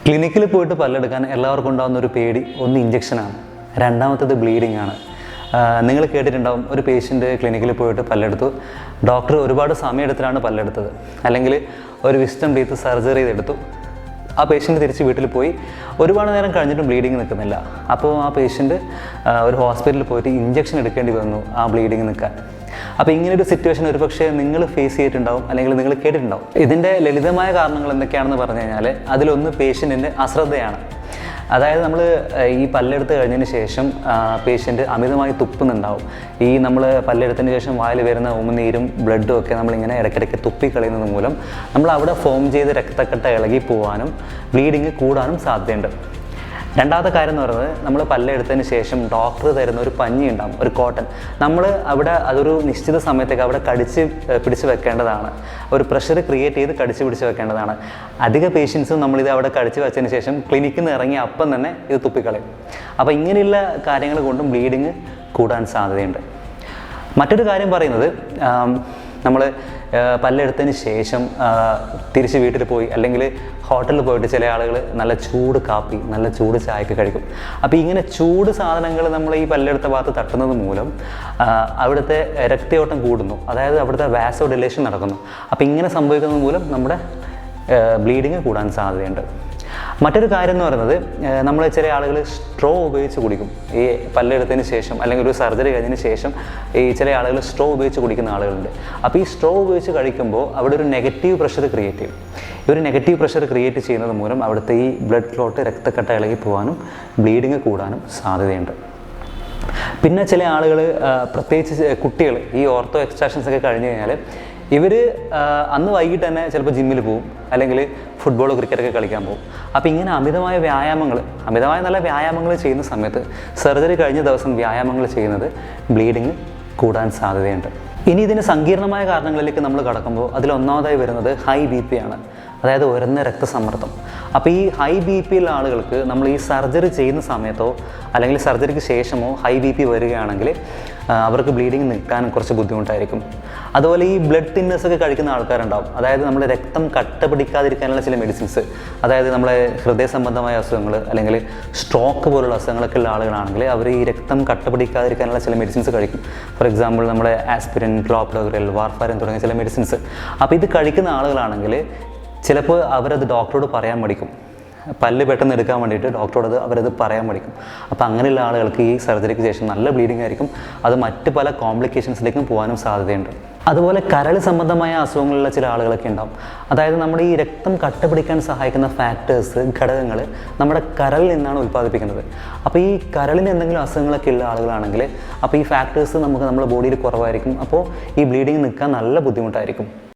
ക്ലിനിക്കിൽ പോയിട്ട് പല്ലെടുക്കാൻ എല്ലാവർക്കും ഉണ്ടാകുന്ന ഒരു പേടി ഒന്ന് ഇഞ്ചക്ഷനാണ്, രണ്ടാമത്തേത് ബ്ലീഡിംഗ് ആണ്. നിങ്ങൾ കേട്ടിട്ടുണ്ടാവും, ഒരു പേഷ്യൻ്റ് ക്ലിനിക്കിൽ പോയിട്ട് പല്ലെടുത്തു, ഡോക്ടർ ഒരുപാട് സമയമെടുത്തിട്ടാണ് പല്ലെടുത്തത്, അല്ലെങ്കിൽ ഒരു വിസ്റ്റം ടീത്ത് സർജറി ചെയ്തെടുത്തു. ആ പേഷ്യൻ്റ് തിരിച്ച് വീട്ടിൽ പോയി ഒരുപാട് നേരം കഴിഞ്ഞിട്ടും ബ്ലീഡിങ് നിൽക്കുന്നില്ല. അപ്പോൾ ആ പേഷ്യൻ്റ് ഒരു ഹോസ്പിറ്റലിൽ പോയിട്ട് ഇഞ്ചക്ഷൻ എടുക്കേണ്ടി വന്നു ആ ബ്ലീഡിങ് നിൽക്കാൻ. അപ്പോൾ ഇങ്ങനൊരു സിറ്റുവേഷൻ ഒരുപക്ഷെ നിങ്ങൾ ഫേസ് ചെയ്തിട്ടുണ്ടാവും, അല്ലെങ്കിൽ നിങ്ങൾ കേട്ടിട്ടുണ്ടാവും. ഇതിൻ്റെ ലളിതമായ കാരണങ്ങൾ എന്തൊക്കെയാണെന്ന് പറഞ്ഞു കഴിഞ്ഞാൽ അതിലൊന്ന് പേഷ്യൻറ്റിൻ്റെ അശ്രദ്ധയാണ്. അതായത് നമ്മൾ ഈ പല്ലെടുത്ത് കഴിഞ്ഞതിന് ശേഷം പേഷ്യൻ്റ് അമിതമായി തുപ്പുന്നുണ്ടാവും. ഈ നമ്മൾ പല്ലെടുത്തതിന് ശേഷം വായിൽ വരുന്ന ഉമിനീരും ബ്ലഡും ഒക്കെ നമ്മളിങ്ങനെ ഇടയ്ക്കിടയ്ക്ക് തുപ്പിക്കളയുന്നത് മൂലം നമ്മൾ അവിടെ ഫോം ചെയ്ത് രക്തക്കട്ട ഇളകി പോകാനും ബ്ലീഡിങ് കൂടാനും സാധ്യതയുണ്ട്. രണ്ടാമത്തെ കാര്യം എന്ന് പറയുന്നത്, നമ്മൾ പല്ലെടുത്തതിന് ശേഷം ഡോക്ടർ തരുന്ന ഒരു പഞ്ഞി ഉണ്ടാകും, ഒരു കോട്ടൺ. നമ്മൾ അവിടെ അതൊരു നിശ്ചിത സമയത്തേക്ക് അവിടെ കടിച്ച് പിടിച്ച് വെക്കേണ്ടതാണ്, ഒരു പ്രഷർ ക്രിയേറ്റ് ചെയ്ത് കടിച്ച് പിടിച്ച് വെക്കേണ്ടതാണ്. അധിക പേഷ്യൻസും നമ്മളിത് അവിടെ കടിച്ച് വെച്ചതിന് ശേഷം ക്ലിനിക്കിൽ നിന്ന് ഇറങ്ങി അപ്പം തന്നെ ഇത് തുപ്പിക്കളയും. അപ്പോൾ ഇങ്ങനെയുള്ള കാര്യങ്ങൾ കൊണ്ടും ബ്ലീഡിങ് കൂടാൻ സാധ്യതയുണ്ട്. മറ്റൊരു കാര്യം പറയുന്നത്, നമ്മൾ പല്ലെടുത്തതിന് ശേഷം തിരിച്ച് വീട്ടിൽ പോയി അല്ലെങ്കിൽ ഹോട്ടലിൽ പോയിട്ട് ചില ആളുകൾ നല്ല ചൂട് കാപ്പി, നല്ല ചൂട് ചായയൊക്കെ കഴിക്കും. അപ്പോൾ ഇങ്ങനെ ചൂട് സാധനങ്ങൾ നമ്മൾ ഈ പല്ലെടുത്ത ഭാഗത്ത് തട്ടുന്നത് മൂലം അവിടുത്തെ രക്തയോട്ടം കൂടുന്നു, അതായത് അവിടുത്തെ വാസോ ഡിലേഷൻ നടക്കുന്നു. അപ്പോൾ ഇങ്ങനെ സംഭവിക്കുന്നത് മൂലം നമ്മുടെ ബ്ലീഡിങ് കൂടാൻ സാധ്യതയുണ്ട്. മറ്റൊരു കാര്യം എന്ന് പറയുന്നത്, നമ്മൾ ചില ആളുകൾ സ്ട്രോ ഉപയോഗിച്ച് കുടിക്കും. ഈ പല്ലെടുത്തതിന് ശേഷം അല്ലെങ്കിൽ ഒരു സർജറി കഴിഞ്ഞതിന് ശേഷം ഈ ചില ആളുകൾ സ്ട്രോ ഉപയോഗിച്ച് കുടിക്കുന്ന ആളുകളുണ്ട്. അപ്പോൾ ഈ സ്ട്രോ ഉപയോഗിച്ച് കഴിക്കുമ്പോൾ അവിടെ ഒരു നെഗറ്റീവ് പ്രഷർ ക്രിയേറ്റ് ചെയ്യും. ഈ ഒരു നെഗറ്റീവ് പ്രഷർ ക്രിയേറ്റ് ചെയ്യുന്നത് മൂലം അവിടുത്തെ ഈ ബ്ലഡ് ക്ലോട്ട്, രക്തക്കട്ട ഇളകി പോകാനും ബ്ലീഡിങ് കൂടാനും സാധ്യതയുണ്ട്. പിന്നെ ചില ആളുകൾ, പ്രത്യേകിച്ച് കുട്ടികൾ, ഈ ഓർത്തോ എക്സ്ട്രാക്ഷൻസ് ഒക്കെ കഴിഞ്ഞ് കഴിഞ്ഞാൽ ഇവർ അന്ന് വൈകിട്ട് തന്നെ ചിലപ്പോൾ ജിമ്മിൽ പോകും, അല്ലെങ്കിൽ ഫുട്ബോൾ, ക്രിക്കറ്റൊക്കെ കളിക്കാൻ പോകും. അപ്പോൾ ഇങ്ങനെ അമിതമായ നല്ല വ്യായാമങ്ങൾ ചെയ്യുന്ന സമയത്ത്, സർജറി കഴിഞ്ഞ ദിവസം വ്യായാമങ്ങൾ ചെയ്യുന്നത് ബ്ലീഡിങ് കൂടാൻ സാധ്യതയുണ്ട്. ഇനി ഇതിന് സങ്കീർണമായ കാരണങ്ങളിലേക്ക് നമ്മൾ കടക്കുമ്പോൾ അതിലൊന്നാമതായി വരുന്നത് ഹൈ BP ആണ്, അതായത് ഉയർന്ന രക്തസമ്മർദ്ദം. അപ്പോൾ ഈ ഹൈ BP ഉള്ള ആളുകൾക്ക് നമ്മൾ ഈ സർജറി ചെയ്യുന്ന സമയത്തോ അല്ലെങ്കിൽ സർജറിക്ക് ശേഷമോ ഹൈ BP വരികയാണെങ്കിൽ അവർക്ക് ബ്ലീഡിങ് നിൽക്കാൻ കുറച്ച് ബുദ്ധിമുട്ടായിരിക്കും. അതുപോലെ ഈ ബ്ലഡ് തിന്നേഴ്സ് ഒക്കെ കഴിക്കുന്ന ആൾക്കാരുണ്ടാവും, അതായത് നമ്മുടെ രക്തം കട്ട പിടിക്കാതിരിക്കാനുള്ള ചില മെഡിസിൻസ്, അതായത് നമ്മളെ ഹൃദയ സംബന്ധമായ അസുഖങ്ങൾ അല്ലെങ്കിൽ സ്ട്രോക്ക് പോലുള്ള അസുഖങ്ങളൊക്കെ ഉള്ള ആളുകളാണെങ്കിൽ അവർ ഈ രക്തം കട്ട പിടിക്കാതിരിക്കാനുള്ള ചില മെഡിസിൻസ് കഴിക്കും. ഫോർ എക്സാമ്പിൾ നമ്മുടെ ആസ്പിരിൻ, ക്ലോപ്ഡോഗ്രൽ, വാർഫാരിൻ തുടങ്ങിയ ചില മെഡിസിൻസ്. അപ്പോൾ ഇത് കഴിക്കുന്ന ആളുകളാണെങ്കിൽ ചിലപ്പോൾ അവരത് ഡോക്ടറോട് പറയാൻ മടിക്കും, പല്ല് പെട്ടെന്ന് എടുക്കാൻ വേണ്ടിയിട്ട് ഡോക്ടറോട് അവരത് പറയാൻ മടിക്കും. അപ്പോൾ അങ്ങനെയുള്ള ആളുകൾക്ക് ഈ സർജറിക്ക് ശേഷം നല്ല ബ്ലീഡിങ് ആയിരിക്കും, അത് മറ്റ് പല കോംപ്ലിക്കേഷൻസിലേക്കും പോകാനും സാധ്യതയുണ്ട്. അതുപോലെ കരൾ സംബന്ധമായ അസുഖങ്ങളുള്ള ചില ആളുകളൊക്കെ ഉണ്ടാവും. അതായത് നമ്മുടെ ഈ രക്തം കട്ട പിടിക്കാൻ സഹായിക്കുന്ന ഫാക്ടേഴ്സ്, ഘടകങ്ങൾ നമ്മുടെ കരളിൽ നിന്നാണ് ഉൽപ്പാദിപ്പിക്കുന്നത്. അപ്പോൾ ഈ കരളിന് എന്തെങ്കിലും അസുഖങ്ങളൊക്കെ ഉള്ള ആളുകളാണെങ്കിൽ അപ്പോൾ ഈ ഫാക്ടേഴ്സ് നമ്മുടെ ബോഡിയിൽ കുറവായിരിക്കും. അപ്പോൾ ഈ ബ്ലീഡിങ് നിൽക്കാൻ നല്ല ബുദ്ധിമുട്ടായിരിക്കും.